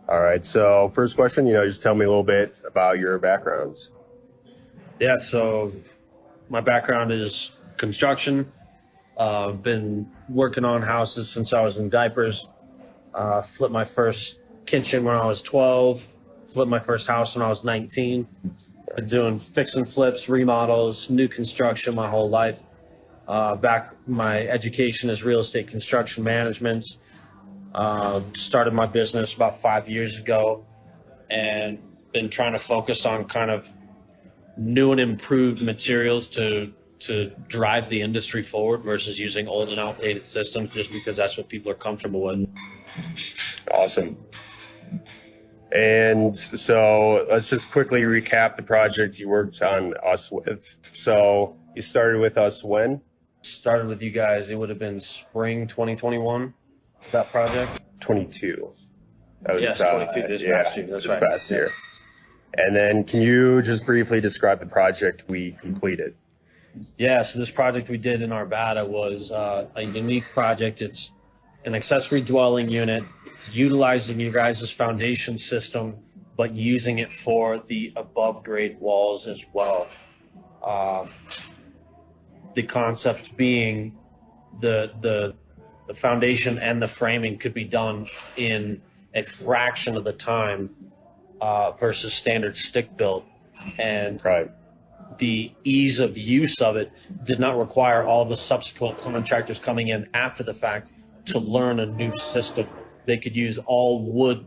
All right. So first question, just tell me a little bit about your backgrounds. Yeah, so my background is construction. Been working on houses since I was in diapers. Flipped my first kitchen when I was 12. Flipped my first house when I was 19. Been doing fix and flips, remodels, new construction my whole life. My education is real estate construction management. Started my business about 5 years ago and been trying to focus on kind of new and improved materials to drive the industry forward versus using old and outdated systems just because that's what people are comfortable with. Awesome. And so let's just quickly recap the project you worked on us with. So you started with us when? Started with you guys, it would have been spring 2021, that project. 22. That was, yes, 22 this past year. That's this right. past year. And then can you just briefly describe the project we completed? Yeah, so this project we did in Arvada was a unique project. It's an accessory dwelling unit utilizing you guys' foundation system, but using it for the above grade walls as well. The concept being the foundation and the framing could be done in a fraction of the time versus standard stick built, and Right. the ease of use of it did not require all the subsequent contractors coming in after the fact to learn a new system. They could use all wood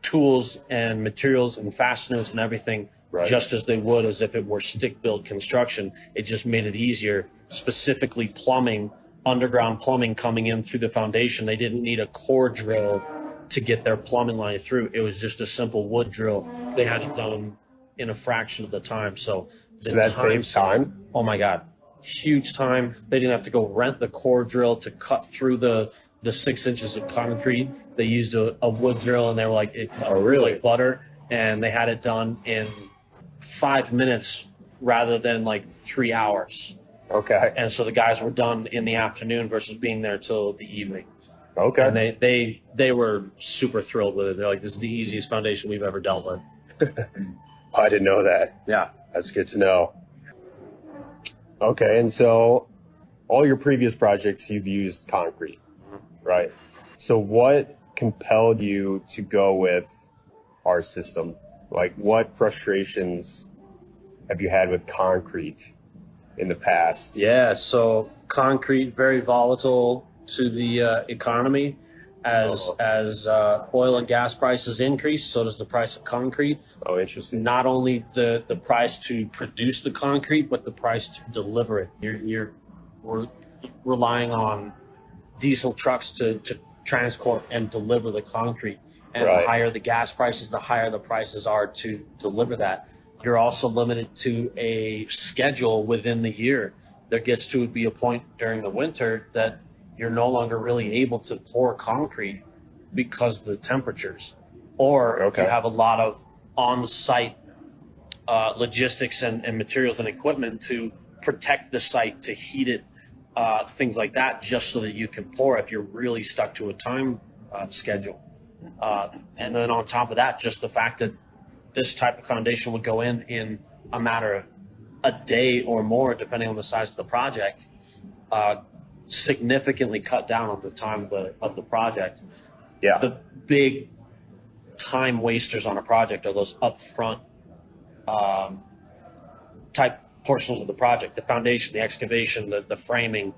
tools and materials and fasteners and everything Right. just as they would as if it were stick built construction. It just made it easier. Specifically plumbing, underground plumbing coming in through the foundation. They didn't need a core drill to get their plumbing line through. It was just a simple wood drill. They had it done in a fraction of the time. So that saves time? Oh my God. Huge time. They didn't have to go rent the core drill to cut through the 6 inches of concrete. They used a wood drill, and they were like, it cut through like butter. And they had it done in 5 minutes rather than like 3 hours. Okay. And so the guys were done in the afternoon versus being there till the evening. Okay. And they were super thrilled with it. They're like, this is the easiest foundation we've ever dealt with. I didn't know that. Yeah. That's good to know. Okay, and so all your previous projects you've used concrete, right? So what compelled you to go with our system? Like, what frustrations have you had with concrete in the past? Yeah, so concrete, very volatile to the economy. As oil and gas prices increase, so does the price of concrete. Oh, interesting. Not only the price to produce the concrete, but the price to deliver it. We're relying on diesel trucks to transport and deliver the concrete. And Right. the higher the gas prices, the higher the prices are to deliver that. You're also limited to a schedule within the year. There gets to be a point during the winter that you're no longer really able to pour concrete because of the temperatures. Or Okay. you have a lot of on-site logistics and materials and equipment to protect the site, to heat it, things like that, just so that you can pour if you're really stuck to a time schedule. And then on top of that, just the fact that this type of foundation would go in a matter of a day or more, depending on the size of the project, significantly cut down on the time of the project. Yeah. The big time wasters on a project are those upfront type portions of the project, the foundation, the excavation, the framing,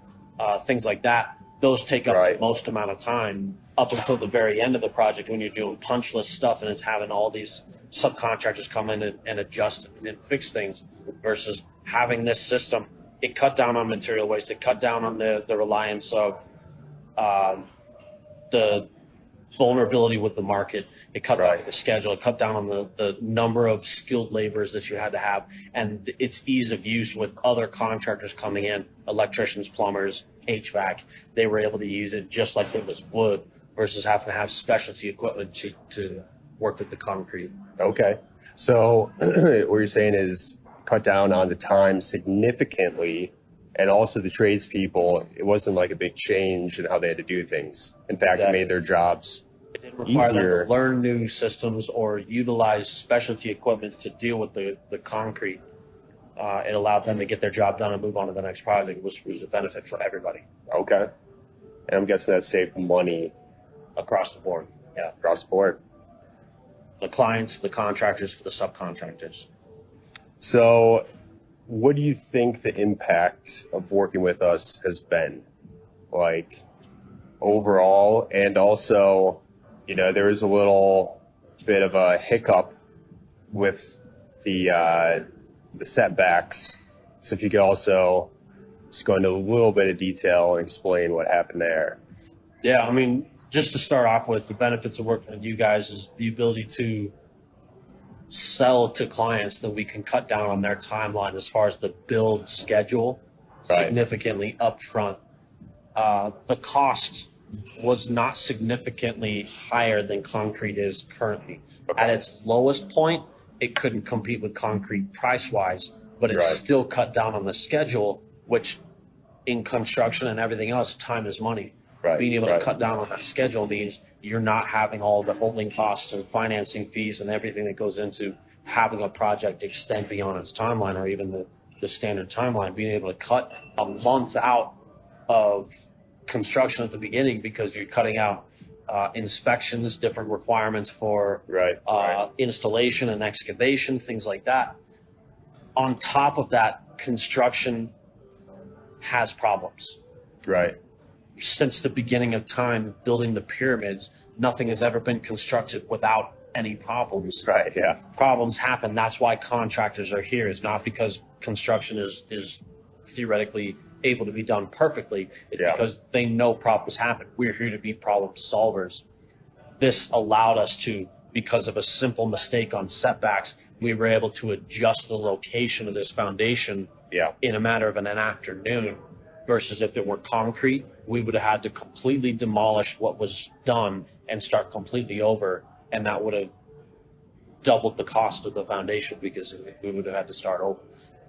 things like that. Those take up Right. the most amount of time up until the very end of the project when you're doing punch list stuff and it's having all these subcontractors come in and adjust and fix things, versus having this system. It cut down on material waste. It cut down on the reliance of the vulnerability with the market. It cut down on the schedule. It cut down on the number of skilled laborers that you had to have, and its ease of use with other contractors coming in, electricians, plumbers, HVAC. They were able to use it just like it was wood versus having to have specialty equipment to work with the concrete. Okay. So what you're saying is cut down on the time significantly, and also the tradespeople, it wasn't like a big change in how they had to do things. In fact, It made their jobs It didn't require them easier. to learn new systems or utilize specialty equipment to deal with the concrete. It allowed them to get their job done and move on to the next project, which was a benefit for everybody Okay. And I'm guessing that saved money across the board. Yeah. across the board. The clients, for the contractors, for the subcontractors. So what do you think the impact of working with us has been? Like overall, and also, there was a little bit of a hiccup with the setbacks. So if you could also just go into a little bit of detail and explain what happened there. Yeah, I mean, just to start off with, the benefits of working with you guys is the ability to sell to clients that we can cut down on their timeline as far as the build schedule significantly upfront. The cost was not significantly higher than concrete is currently. Okay. At its lowest point, it couldn't compete with concrete price-wise, but it still cut down on the schedule, which in construction and everything else, time is money. Being able to cut down on that schedule means you're not having all the holding costs and financing fees and everything that goes into having a project extend beyond its timeline or even the standard timeline. Being able to cut a month out of construction at the beginning because you're cutting out inspections, different requirements for installation and excavation, things like that. On top of that, construction has problems. Right. Since the beginning of time, building the pyramids, nothing has ever been constructed without any problems. Right, yeah. Problems happen. That's why contractors are here. It's not because construction is theoretically able to be done perfectly. It's because they know problems happen. We're here to be problem solvers. This allowed us to, because of a simple mistake on setbacks, we were able to adjust the location of this foundation in a matter of an afternoon. Versus if it were concrete, we would have had to completely demolish what was done and start completely over, and that would have doubled the cost of the foundation because we would have had to start over,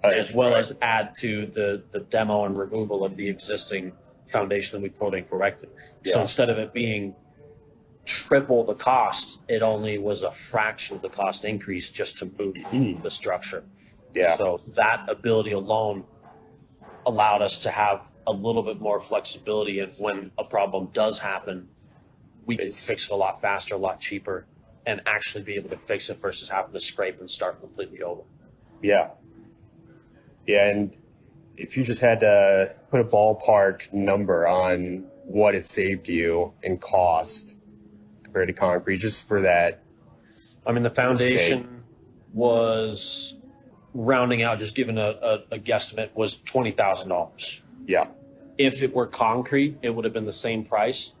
as well as add to the demo and removal of the existing foundation that we put in correctly. So instead of it being triple the cost, it only was a fraction of the cost increase just to move the structure. So that ability alone allowed us to have a little bit more flexibility, and when a problem does happen, we can fix it a lot faster, a lot cheaper, and actually be able to fix it versus having to scrape and start completely over. Yeah, and if you just had to put a ballpark number on what it saved you in cost compared to concrete, just for that. I mean, the foundation was, rounding out, just giving a guesstimate, was $20,000. Yeah. If it were concrete, it would have been the same price.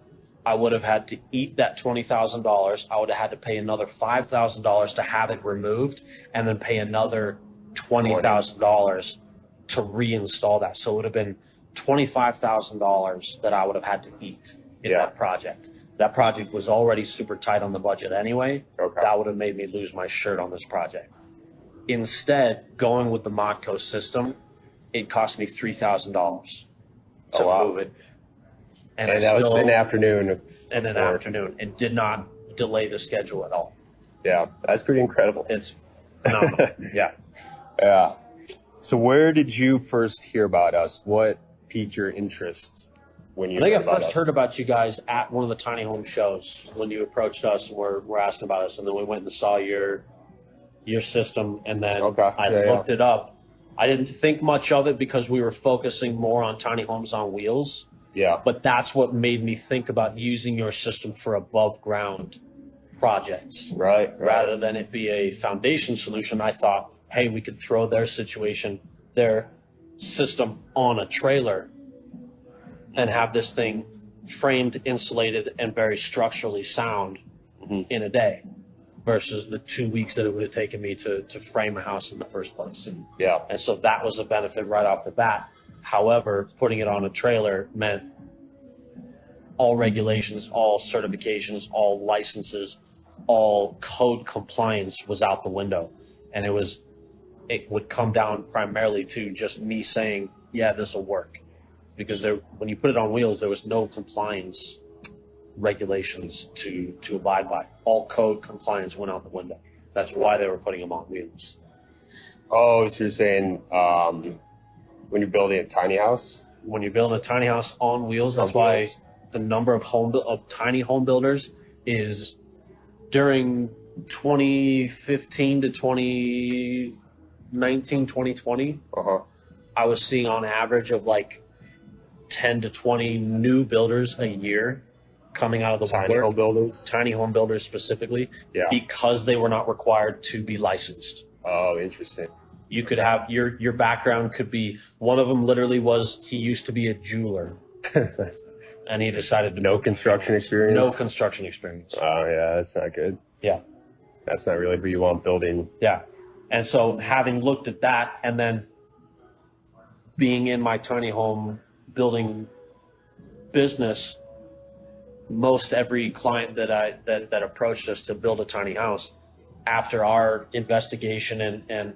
I would have had to eat that $20,000. I would have had to pay another $5,000 to have it removed, and then pay another $20,000 to reinstall that. So it would have been $25,000 that I would have had to eat in that project. That project was already super tight on the budget anyway. That would have made me lose my shirt on this project. Instead, going with the McCue system, it cost me $3,000 to move it. And that was an afternoon. In an afternoon. It did not delay the schedule at all. Yeah, that's pretty incredible. It's phenomenal. Yeah. So where did you first hear about us? What piqued your interest when you I think I first heard about you guys at one of the tiny home shows when you approached us and were asking about us, and then we went and saw your system, and then I looked it up. I didn't think much of it because we were focusing more on tiny homes on wheels. Yeah. But that's what made me think about using your system for above ground projects. Right. Rather than it be a foundation solution, I thought, hey, we could throw their system on a trailer and have this thing framed, insulated, and very structurally sound in a day, versus the 2 weeks that it would have taken me to frame a house in the first place. And so that was a benefit right off the bat. However, putting it on a trailer meant all regulations, all certifications, all licenses, all code compliance was out the window. And it would come down primarily to just me saying, yeah, this will work. Because when you put it on wheels, there was no compliance regulations to abide by. All code compliance went out the window. That's why they were putting them on wheels. Oh, so you're saying when you're building a tiny house? When you're building a tiny house on wheels, that's why the number of tiny home builders is during 2015 to 2019, 2020. I was seeing on average of like 10 to 20 new builders a year coming out of the tiny home builders. Tiny home builders specifically, because they were not required to be licensed. Oh, interesting. You could have your background could be, one of them literally was he used to be a jeweler. And he decided to no construction experience. No construction experience. Oh yeah, that's not good. Yeah. That's not really who you want building. Yeah. And so having looked at that and then being in my tiny home building business, most every client that approached us to build a tiny house, after our investigation and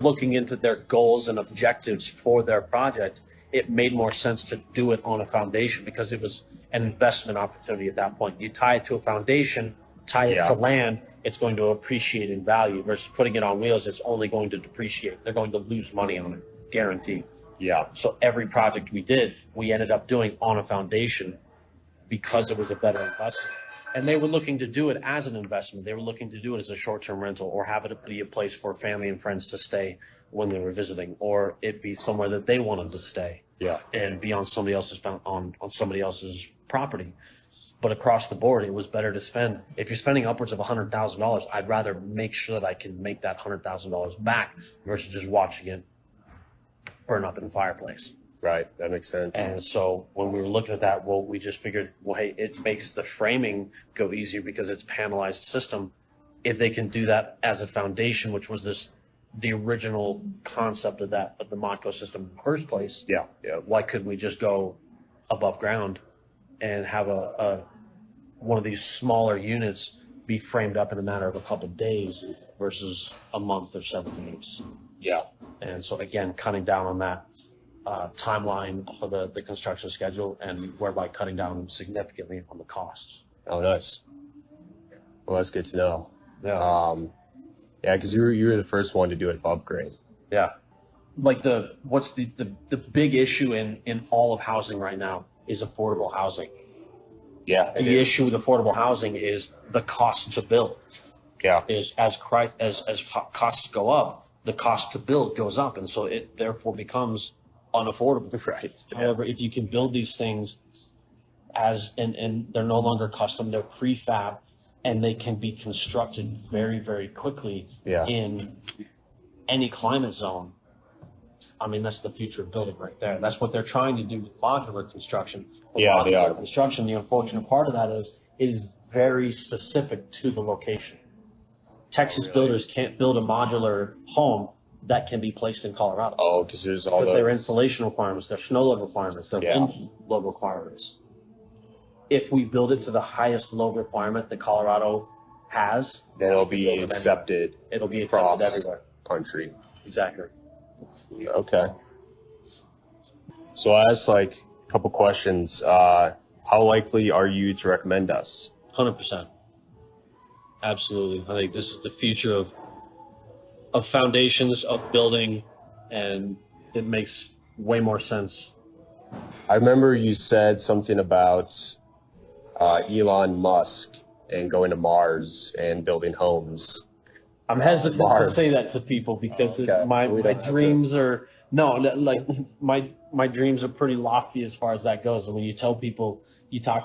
looking into their goals and objectives for their project, it made more sense to do it on a foundation because it was an investment opportunity at that point. You tie it to a foundation, tie it to land, it's going to appreciate in value, versus putting it on wheels, it's only going to depreciate. They're going to lose money on it, guaranteed. Yeah. So every project we did, we ended up doing on a foundation because it was a better investment. And they were looking to do it as an investment. They were looking to do it as a short-term rental, or have it be a place for family and friends to stay when they were visiting, or it be somewhere that they wanted to stay. Yeah. And be on somebody else's on somebody else's property. But across the board, it was better to spend. If you're spending upwards of $100,000, I'd rather make sure that I can make that $100,000 back versus just watching it burn up in the fireplace. Right, that makes sense. And so when we were looking at that, well, we just figured, well, hey, it makes the framing go easier because it's a panelized system. If they can do that as a foundation, which was the original concept of the McCue system in the first place. Yeah. Why couldn't we just go above ground and have a one of these smaller units be framed up in a matter of a couple of days versus a month or 7 days? Yeah. And so again, cutting down on that timeline for the construction schedule, and whereby cutting down significantly on the costs. Oh, nice. Well, that's good to know. Yeah. Yeah, because you were the first one to do it above grade. Yeah. Like what's the big issue in all of housing right now is affordable housing. Yeah. The issue with affordable housing is the cost to build. Yeah. Is as costs go up, the cost to build goes up, and so it therefore becomes unaffordable. Right. However, if you can build these things and they're no longer custom, they're prefab, and they can be constructed very, very quickly in any climate zone. I mean, that's the future of building right there. That's what they're trying to do with modular construction. With modular construction, the unfortunate part of that is it is very specific to the location. Texas builders can't build a modular home that can be placed in Colorado. Oh, because their insulation requirements, their snow load requirements, their wind load requirements. If we build it to the highest load requirement that Colorado has, then it'll be accepted. It'll be accepted everywhere. Country. Exactly. Okay. So I asked like a couple questions. How likely are you to recommend us? 100%. Absolutely. I think this is the future of foundations, of building, and it makes way more sense. I remember you said something about Elon Musk and going to Mars and building homes. I'm hesitant to say that to people because my dreams are my dreams are pretty lofty as far as that goes. And when you talk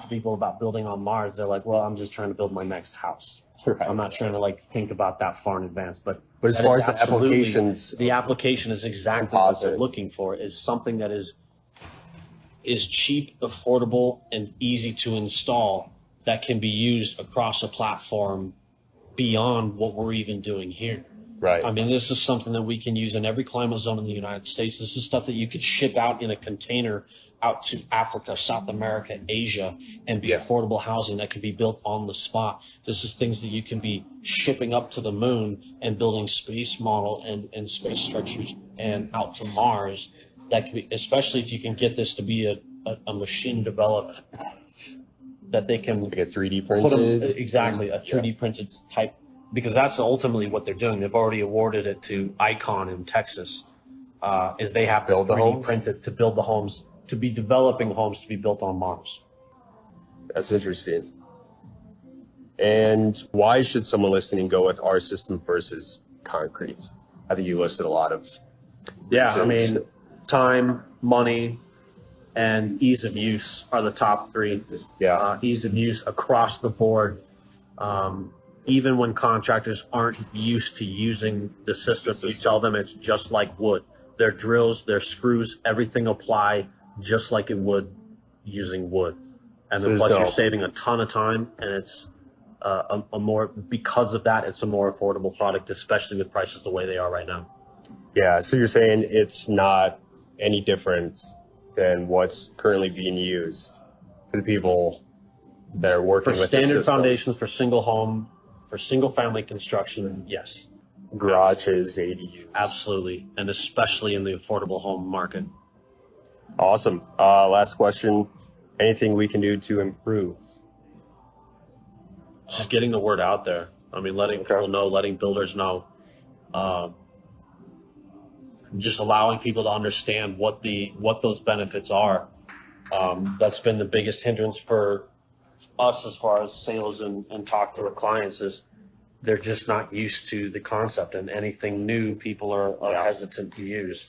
to people about building on Mars, they're like, well, I'm just trying to build my next house. Right. I'm not trying to think about that far in advance. But as far as the applications, the application is exactly composite. What they're looking for, is something that is cheap, affordable, and easy to install that can be used across a platform beyond what we're even doing here. Right. I mean, this is something that we can use in every climate zone in the United States. This is stuff that you could ship out in a container out to Africa, South America, Asia, and be affordable housing that can be built on the spot. This is things that you can be shipping up to the moon and building space model and space structures and out to Mars. That could be, especially if you can get this to be a machine developed that they can Like a 3D put them, printed. exactly, a 3D printed type, because that's ultimately what they're doing. They've already awarded it to Icon in Texas, is they have to Build the 3D homes? print it to build the homes, to be developing homes to be built on Mars. That's interesting. And why should someone listening go with our system versus concrete? I think you listed a lot of Yeah, I reasons. mean, time, money, and ease of use are the top three. Yeah. Ease of use across the board. Even when contractors aren't used to using the system, you tell them it's just like wood. Their drills, their screws, everything apply just like it would using wood. And then plus you're saving a ton of time, and it's a more, because of that, it's a more affordable product, especially with prices the way they are right now. Yeah, so you're saying it's not any different than what's currently being used for the people that are working For with the standard system. foundations, for single home, for single family construction, yes. Garages, ADUs. Absolutely, and especially in the affordable home market. Awesome. Last question. Anything we can do to improve? Just getting the word out there. I mean, letting people know, letting builders know. Just allowing people to understand what those benefits are. That's been the biggest hindrance for us as far as sales and talking with clients, is they're just not used to the concept, and anything new people are hesitant to use.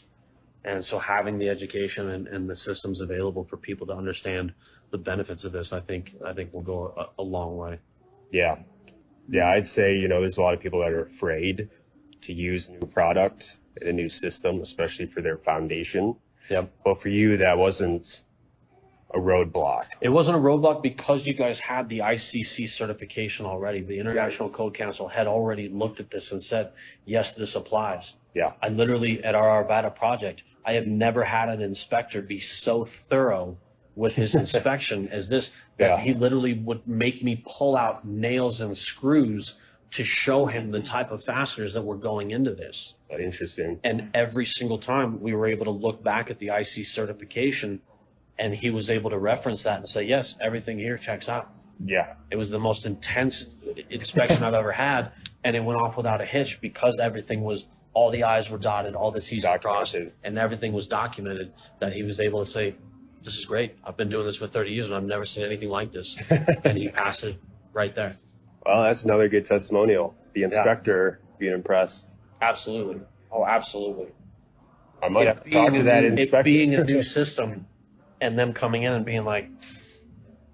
And so having the education and the systems available for people to understand the benefits of this, I think will go a long way. Yeah. Yeah, I'd say, there's a lot of people that are afraid to use a new product and a new system, especially for their foundation. Yep. But for you, that wasn't a roadblock. It wasn't a roadblock because you guys had the ICC certification already. The International Code Council had already looked at this and said, yes, this applies. Yeah. I literally, at our Arvada project, I have never had an inspector be so thorough with his inspection as this, that he literally would make me pull out nails and screws to show him the type of fasteners that were going into this. Interesting. And every single time we were able to look back at the IC certification, and he was able to reference that and say, yes, everything here checks out. Yeah. It was the most intense inspection I've ever had, and it went off without a hitch because everything was, all the I's were dotted, all the T's were crossed, and everything was documented, that he was able to say, this is great. I've been doing this for 30 years and I've never seen anything like this. And he passed it right there. Well, that's another good testimonial. The inspector being impressed. Absolutely. Oh, absolutely. I might have to talk to that inspector. It being a new system and them coming in and being like,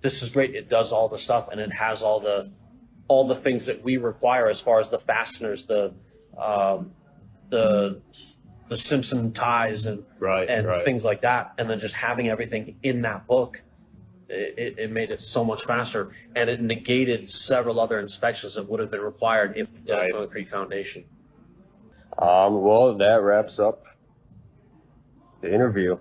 this is great. It does all the stuff, and it has all the things that we require as far as the fasteners, the Simpson ties and things like that. And then just having everything in that book, it made it so much faster, and it negated several other inspections that would have been required if we did a concrete foundation. Well, that wraps up the interview.